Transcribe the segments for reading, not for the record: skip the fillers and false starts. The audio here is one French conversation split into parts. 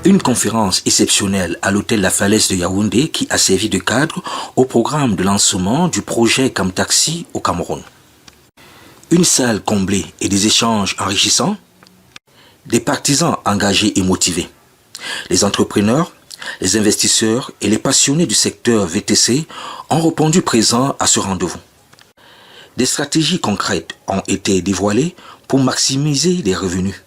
Une conférence exceptionnelle à l'hôtel La Falaise de Yaoundé qui a servi de cadre au programme de lancement du projet Camtaxi au Cameroun. Une salle comblée et des échanges enrichissants, des partisans engagés et motivés. Les entrepreneurs, les investisseurs et les passionnés du secteur VTC ont répondu présents à ce rendez-vous. Des stratégies concrètes ont été dévoilées pour maximiser les revenus.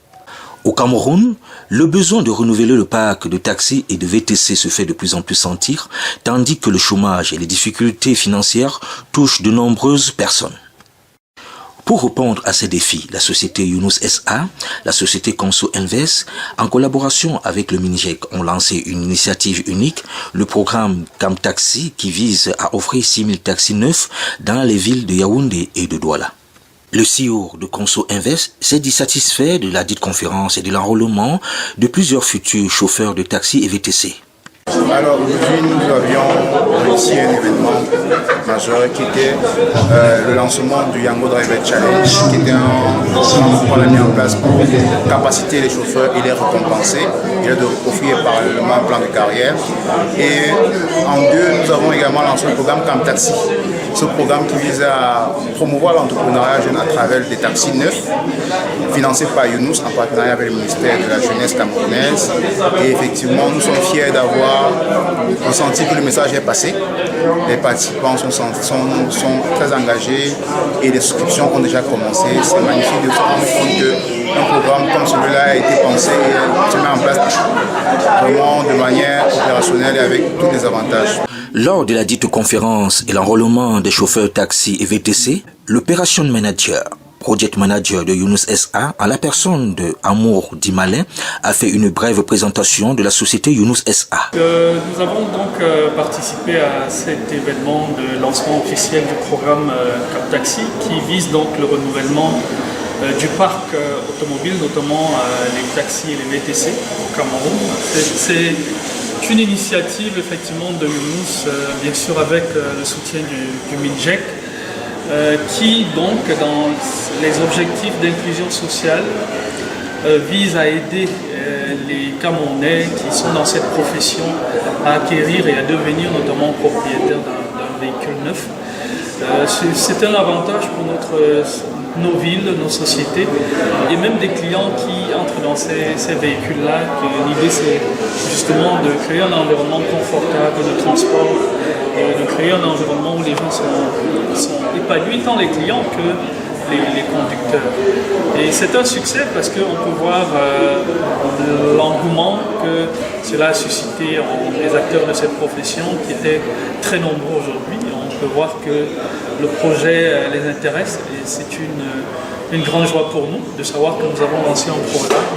Au Cameroun, le besoin de renouveler le parc de taxis et de VTC se fait de plus en plus sentir, tandis que le chômage et les difficultés financières touchent de nombreuses personnes. Pour répondre à ces défis, la société Younous SA, la société Conso Invest, en collaboration avec le MINJEC, ont lancé une initiative unique, le programme Camtaxi, qui vise à offrir 6000 taxis neufs dans les villes de Yaoundé et de Douala. Le CEO de Conso Invest s'est dit satisfait de la dite conférence et de l'enrôlement de plusieurs futurs chauffeurs de taxi et VTC. Alors aujourd'hui nous avions réussi un événement majeur qui était le lancement du Yango Driver Challenge, qui était un programme qu'on a mis en place pour capaciter les chauffeurs et les récompenser et de offrir parallèlement un plan de carrière. Et en deux, nous avons également lancé le programme Camtaxi. Ce programme qui vise à promouvoir l'entrepreneuriat jeune à travers des taxis neufs, financés par Younous en partenariat avec le ministère de la Jeunesse camerounaise. Et effectivement, nous sommes fiers d'avoir ressenti que le message est passé. Les participants sont très engagés et les souscriptions ont déjà commencé. C'est magnifique de se rendre compte qu'un programme comme celui-là a été pensé et se met en place vraiment de manière opérationnelle et avec tous les avantages. Lors de la dite conférence et l'enrôlement des chauffeurs taxi et VTC, l'Operation Manager, Project Manager de Younous SA, à la personne de Amour Dimalin, a fait une brève présentation de la société Younous SA. Nous avons donc participé à cet événement de lancement officiel du programme Camtaxi qui vise donc le renouvellement du parc automobile, notamment les taxis et les VTC au Cameroun. C'est une initiative effectivement de Younous, bien sûr avec le soutien du MINJEC, qui donc dans les objectifs d'inclusion sociale vise à aider les Camerounais qui sont dans cette profession à acquérir et à devenir notamment propriétaires d'un véhicule neuf. C'est un avantage pour nos villes, nos sociétés et même des clients qui entrent dans ces véhicules-là. L'idée c'est justement de créer un environnement confortable de transport et de créer un environnement où les gens sont épanouis, tant les clients que les conducteurs. Et c'est un succès parce qu'on peut voir l'engouement que cela a suscité en les acteurs de cette profession qui étaient très nombreux aujourd'hui. On peut voir que le projet les intéresse et c'est une grande joie pour nous de savoir que nous avons lancé un programme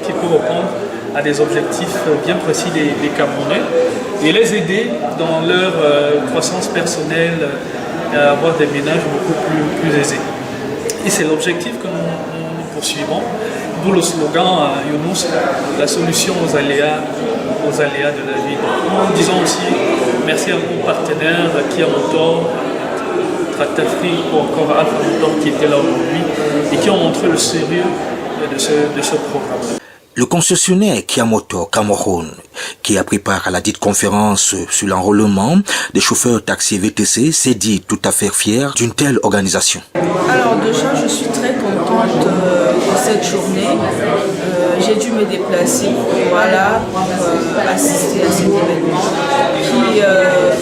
qui peut répondre à des objectifs bien précis des Camerounais et les aider dans leur croissance personnelle à avoir des ménages beaucoup plus aisés. Et c'est l'objectif que nous poursuivons, d'où le slogan Younous, la solution aux aléas de la vie. Donc, nous disons aussi merci à nos partenaires, Kia Motor, Tractafrique ou encore Alpha Motor qui étaient là aujourd'hui et qui ont montré le sérieux de ce programme. Le concessionnaire Kia Motor Cameroun, qui a pris part à la dite conférence sur l'enrôlement des chauffeurs taxi VTC, s'est dit tout à fait fier d'une telle organisation. Alors déjà, je suis très contente de cette journée. J'ai dû me déplacer pour assister à cet événement qui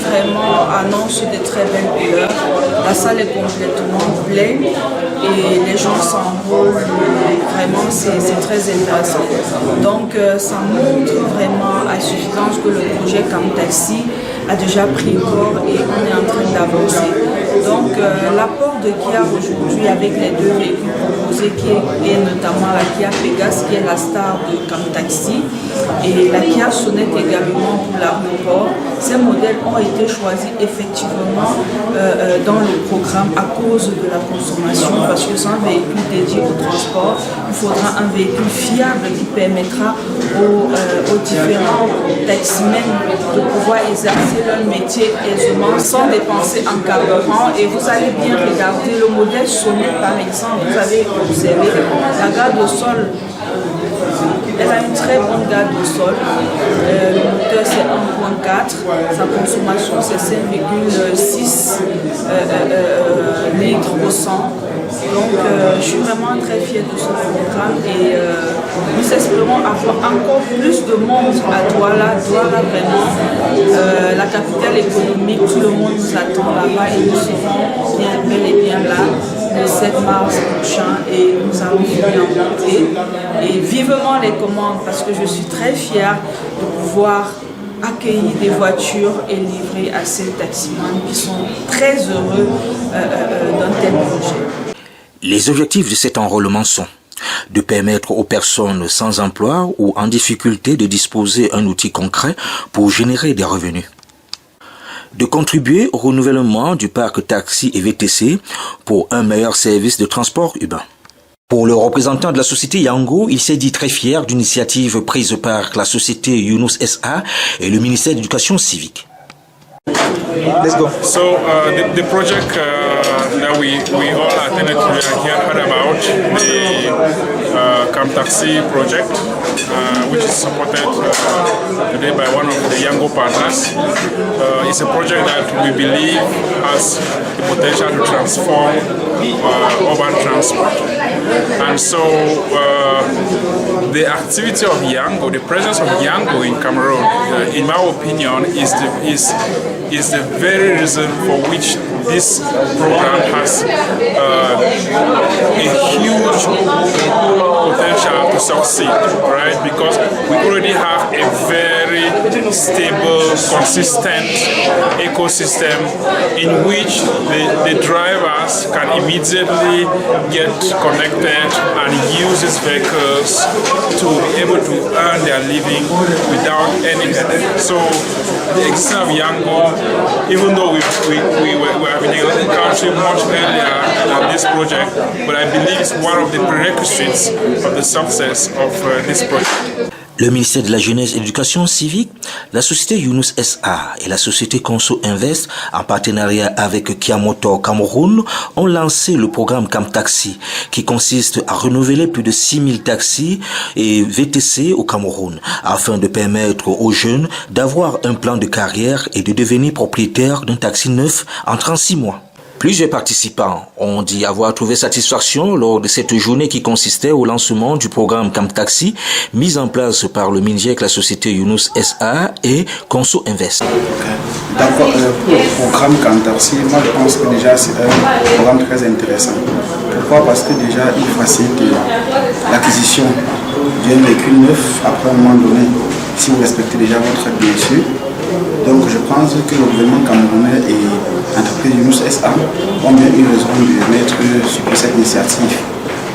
vraiment annonce de très belles couleurs. La salle est complètement pleine et les gens s'enrôlent. Vraiment, c'est très intéressant. Donc, ça montre vraiment à suffisance que le projet Camtaxi a déjà pris corps et on est en train d'avancer. Donc, l'apport de Kia aujourd'hui avec les deux véhicules proposés, qui est notamment la Kia Pegas, qui est la star de Camtaxi, et la Kia Sonet également pour l'aéroport. Ces modèles ont été choisis effectivement dans le programme à cause de la consommation, parce que c'est un véhicule dédié au transport. Il faudra un véhicule fiable qui permettra aux différents taximens de pouvoir exercer leur métier aisément sans dépenser en carburant. Et vous allez bien regarder le modèle Sonet par exemple, vous avez observé la garde au sol Elle a une très bonne garde au sol. Le moteur c'est 1.4. Sa consommation c'est 5,6 litres au 100. Donc je suis vraiment très fière de ce programme et nous espérons avoir encore plus de monde à Douala. Douala vraiment, la capitale économique, tout le monde nous attend là-bas et nous serons bel et bien là le 7 mars prochain et nous allons venir en monter. Et vivement les commandes parce que je suis très fière de pouvoir accueillir des voitures et livrer à ces taximans qui sont très heureux d'un tel projet. Les objectifs de cet enrôlement sont de permettre aux personnes sans emploi ou en difficulté de disposer d'un outil concret pour générer des revenus, de contribuer au renouvellement du parc taxi et VTC pour un meilleur service de transport urbain. Pour le représentant de la société Yango, il s'est dit très fier d'une initiative prise par la société Yunus SA et le ministère de l'Éducation civique. Let's go. So the project that we all attended to here heard about the Camp Taxi project, which is supported today by one of the Yango partners. It's a project that we believe has the potential to transform urban transport. And so the activity of Yango, the presence of Yango in Cameroon, in my opinion, is the very reason for which this program has a huge potential to succeed, right? Because we already have a very stable, consistent ecosystem in which the drivers can immediately get connected and use these vehicles to be able to earn their living without any headache. So the existence of Yango, even though we have been in the country much earlier than this project, but I believe it's one of the prerequisites of the success of this project. Le ministère de la Jeunesse et de l'Éducation civique, la société Yunus SA et la société Conso Invest, en partenariat avec Kia Motor Cameroun, ont lancé le programme Camp Taxi, qui consiste à renouveler plus de 6000 taxis et VTC au Cameroun, afin de permettre aux jeunes d'avoir un plan de carrière et de devenir propriétaires d'un taxi neuf en 36 mois. Plusieurs participants ont dit avoir trouvé satisfaction lors de cette journée qui consistait au lancement du programme Camp Taxi mis en place par le MINJEC, la société Yunus SA et Conso Invest. D'accord, pour le programme Camp Taxi, moi je pense que déjà c'est un programme très intéressant. Pourquoi? Parce que déjà il facilite l'acquisition d'un véhicule neuf après un moment donné, si vous respectez déjà votre aide dessus. Donc je pense que le gouvernement camerounais et l'entreprise Yunus SA ont bien eu raison de mettre sur cette initiative.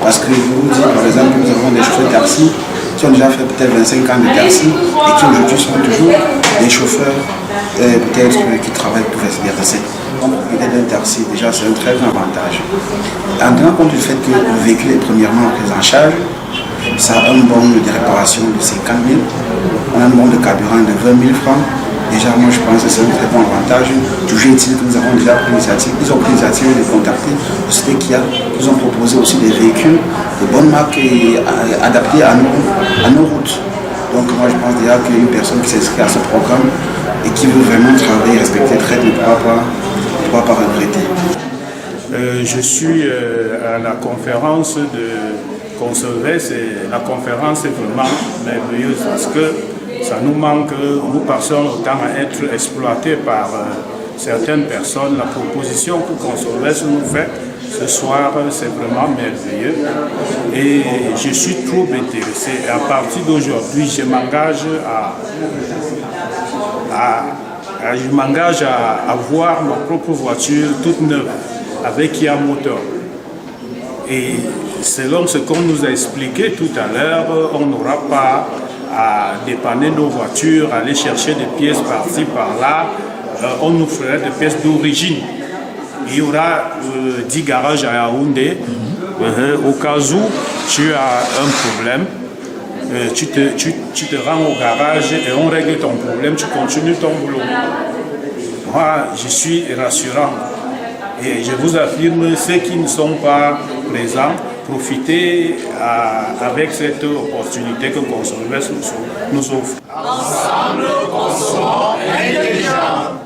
Parce que je vous dis, par exemple, nous avons des chauffeurs de taxi qui ont déjà fait peut-être 25 ans de taxi et qui aujourd'hui sont toujours des chauffeurs peut-être qui travaillent pour faire des recettes. Donc propriétaire d'un taxi, déjà c'est un très grand avantage. En tenant compte du fait que le véhicule est premièrement pris en charge, ça a un bon de réparation de 50 000, on a un bon de carburant de 20 000 francs. Déjà, moi je pense que c'est un très bon avantage. Toujours est-il que nous avons déjà pris l'initiative. Ils ont pris l'initiative de contacter la société Kia. Ils ont proposé aussi des véhicules de bonnes marques et adaptés à nos routes. Donc moi je pense déjà qu'une personne qui s'inscrit à ce programme et qui veut vraiment travailler et respecter très ne pourra pas regretter. Je suis à la conférence de Conservès et la conférence est vraiment merveilleuse parce que ça nous manque, nous passons le temps à être exploités par certaines personnes. La proposition que Consolves nous fait ce soir, c'est vraiment merveilleux. Et je suis trop intéressé. Et à partir d'aujourd'hui, je m'engage à avoir ma propre voiture toute neuve avec Kia Motor. Et selon ce qu'on nous a expliqué tout à l'heure, on n'aura pas à dépanner nos voitures, aller chercher des pièces par-ci, par-là. On nous fera des pièces d'origine. Il y aura 10 garages à Yaoundé. Au cas où tu as un problème, tu te rends au garage et on règle ton problème, tu continues ton boulot. Moi, je suis rassurant. Et je vous affirme, ceux qui ne sont pas présents profiter avec cette opportunité que Consommers nous offre. Ensemble, consommons intelligent.